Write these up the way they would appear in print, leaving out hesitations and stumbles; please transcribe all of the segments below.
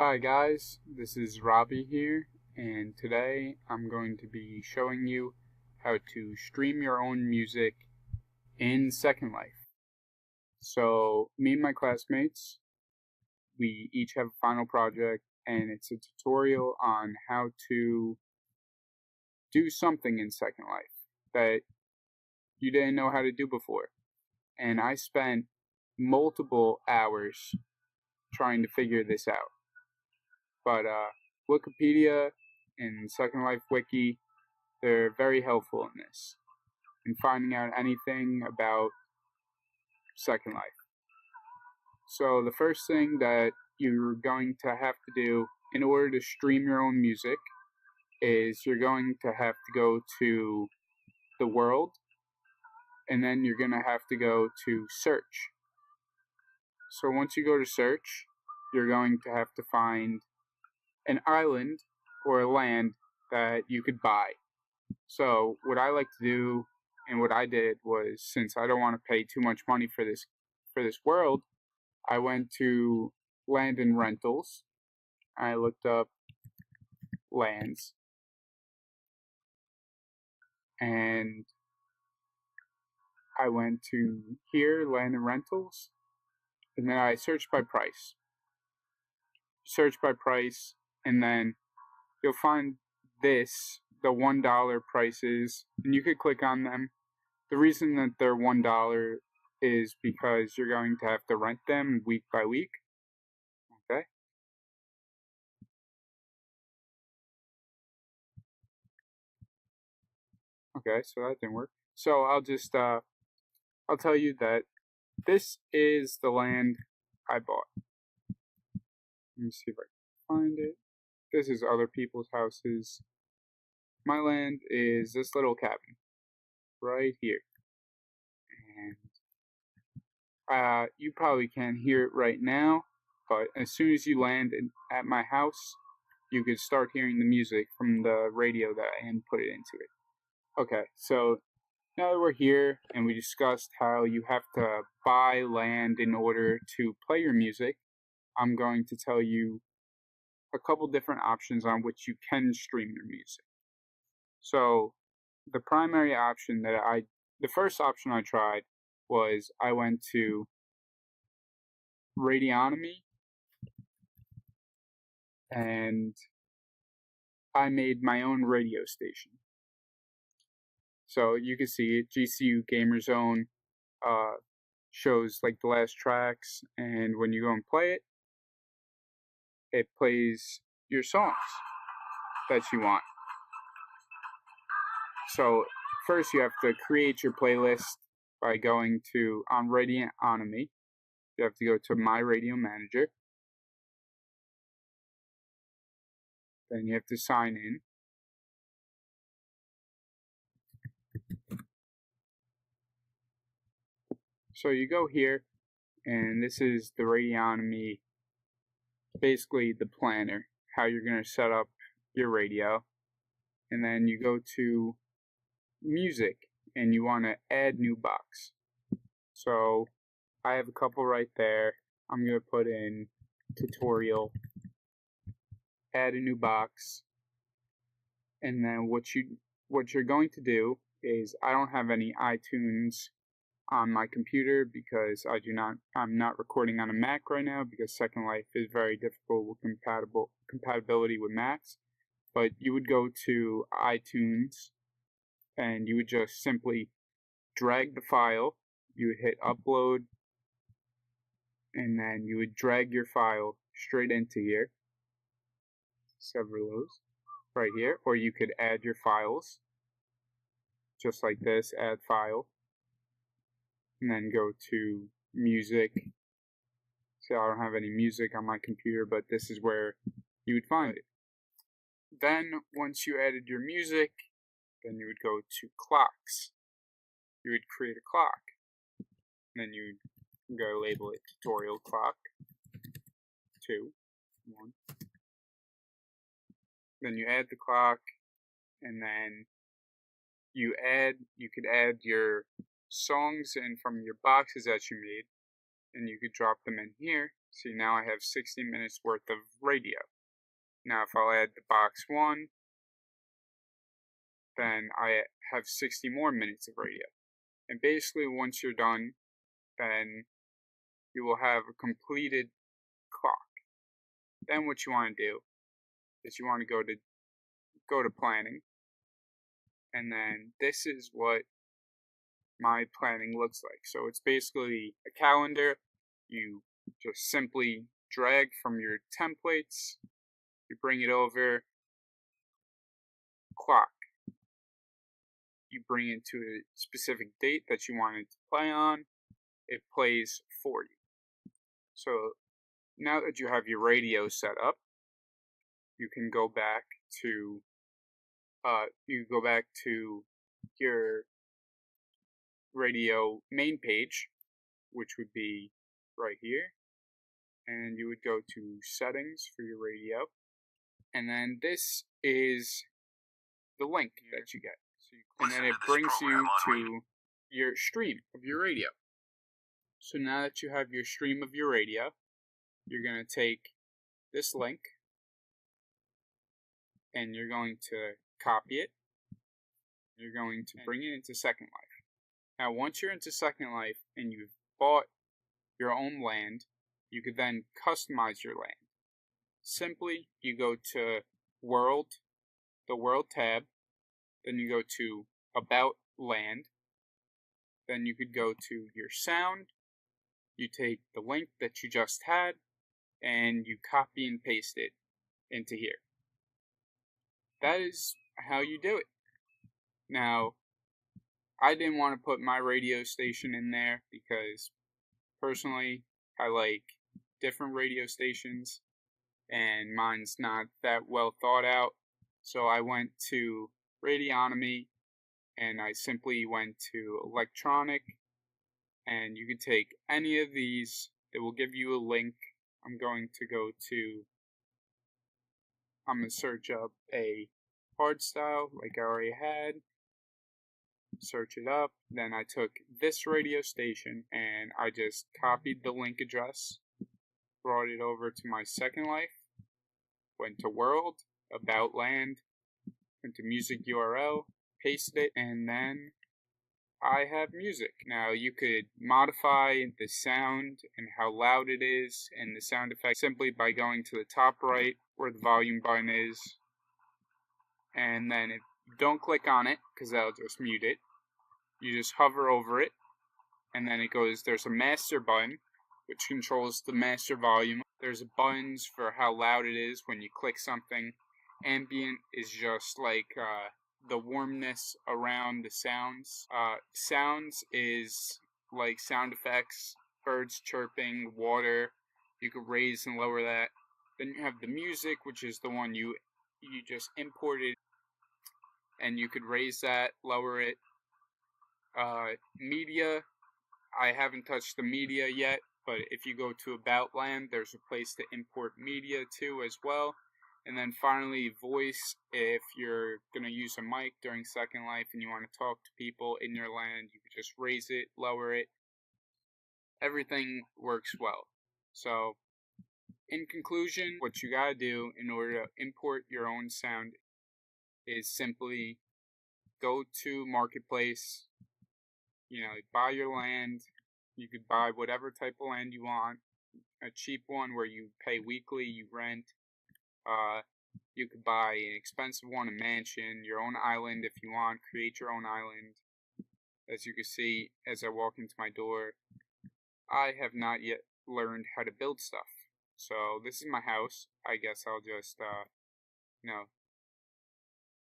Hi guys, this is Robbie here, and today I'm going to be showing you how to stream your own music in Second Life. So, me and my classmates, we each have a final project, and it's a tutorial on how to do something in Second Life that you didn't know how to do before. And I spent multiple hours trying to figure this out. But Wikipedia and Second Life Wiki, they're very helpful in this, in finding out anything about Second Life. So the first thing that you're going to have to do in order to stream your own music is you're going to have to go to the world, and then you're going to have to go to search. So once you go to search, you're going to have to find an island or a land that you could buy. So what I like to do and what I did was, since I don't want to pay too much money for this world, I went to Land and Rentals. I looked up lands, and I went to here, Land and Rentals, and then I searched by price. Search by price, and then you'll find this, the $1 prices, and you could click on them. The reason that they're $1 is because you're going to have to rent them week by week. Okay. Okay, so that didn't work. So I'll tell you that this is the land I bought. Let me see if I can find it. This is other people's houses. My land is this little cabin right here. And you probably can't hear it right now, but as soon as you land at my house, you could start hearing the music from the radio that I input it into it. Okay, so now that we're here and we discussed how you have to buy land in order to play your music, I'm going to tell you a couple different options on which you can stream your music. So the primary option the first option I tried was I went to Radionomy, and I made my own radio station. So you can see it, GCU Gamer Zone shows like the last tracks, and when you go and play it, it plays your songs that you want. So first you have to create your playlist by going to on Radionomy. You have to go to My Radio Manager. Then you have to sign in. So you go here, and this is the Radionomy, basically the planner, how you're going to set up your radio. And then you go to music, and you want to add new box. So I have a couple right there. I'm going to put in tutorial, add a new box, and then what you're going to do is, I don't have any iTunes on my computer because I'm not recording on a Mac right now because Second Life is very difficult with compatibility with Macs. But you would go to iTunes and you would just simply drag the file, you would hit upload, and then you would drag your file straight into here. Several of those right here, or you could add your files just like this, add file, and then go to music. See, I don't have any music on my computer, but this is where you would find it. Then once you added your music, then you would go to clocks. You would create a clock, and then you would go label it tutorial clock 2, 1. Then you add the clock, and then you could add your songs in from your boxes that you made. and you could drop them in here. See, now I have 60 minutes worth of radio. Now if I'll add the box 1, then I have 60 more minutes of radio. And basically once you're done, then you will have a completed clock. Then what you want to do is you want to go to planning, and then this is what my planning looks like. So it's basically a calendar. You just simply drag from your templates, you bring it over, clock. You bring it to a specific date that you want it to play on, it plays for you. So now that you have your radio set up, you can go back to your radio main page, which would be right here, and you would go to settings for your radio, and then this is the link that you get. And then it brings you to your stream of your radio. So now that you have your stream of your radio, you're going to take this link and you're going to copy it. You're going to bring it into Second Life. Now once you're into Second Life and you've bought your own land, you could then customize your land. Simply, you go to World, the World tab, then you go to About Land, then you could go to your sound, you take the link that you just had, and you copy and paste it into here. That is how you do it. Now, I didn't want to put my radio station in there because personally I like different radio stations and mine's not that well thought out. So I went to Radionomy and I simply went to electronic, and you can take any of these. It will give you a link. I'm going to search up a hardstyle like I already had. Search it up. Then I took this radio station and I just copied the link address, brought it over to my Second Life, went to World, About Land, went to Music URL, pasted it, and then I have music. Now you could modify the sound and how loud it is and the sound effect simply by going to the top right where the volume button is, and then if you don't click on it because that'll just mute it, you just hover over it, and then it goes, there's a master button which controls the master volume. There's buttons for how loud it is when you click something. Ambient is just like the warmness around the sounds. Sounds is like sound effects, birds chirping, water. You could raise and lower that. Then you have the music, which is the one you just imported, and you could raise that, lower it. Media, I haven't touched the media yet, but if you go to About Land, there's a place to import media too as well. And then finally, voice. If you're going to use a mic during Second Life and you want to talk to people in your land, you can just raise it, lower it. Everything works well. So, in conclusion, what you gotta do in order to import your own sound is simply go to Marketplace, buy your land. You could buy whatever type of land you want. A cheap one where you pay weekly, you rent. You could buy an expensive one, a mansion, your own island if you want. Create your own island. As you can see, as I walk into my door, I have not yet learned how to build stuff. So this is my house. I guess I'll just,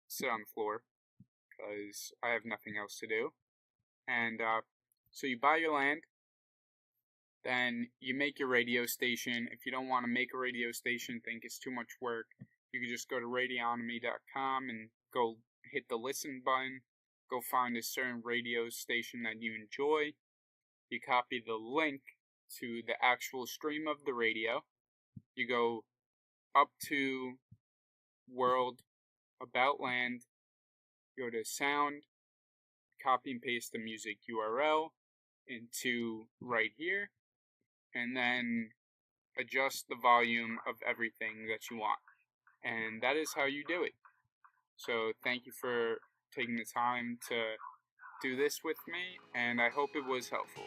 sit on the floor because I have nothing else to do. And so you buy your land. Then you make your radio station. If you don't want to make a radio station, think it's too much work, you can just go to radionomy.com and go hit the listen button. Go find a certain radio station that you enjoy. You copy the link to the actual stream of the radio. You go up to World, About Land, go to Sound, copy and paste the music URL into right here. and then adjust the volume of everything that you want. And that is how you do it. So thank you for taking the time to do this with me, and I hope it was helpful.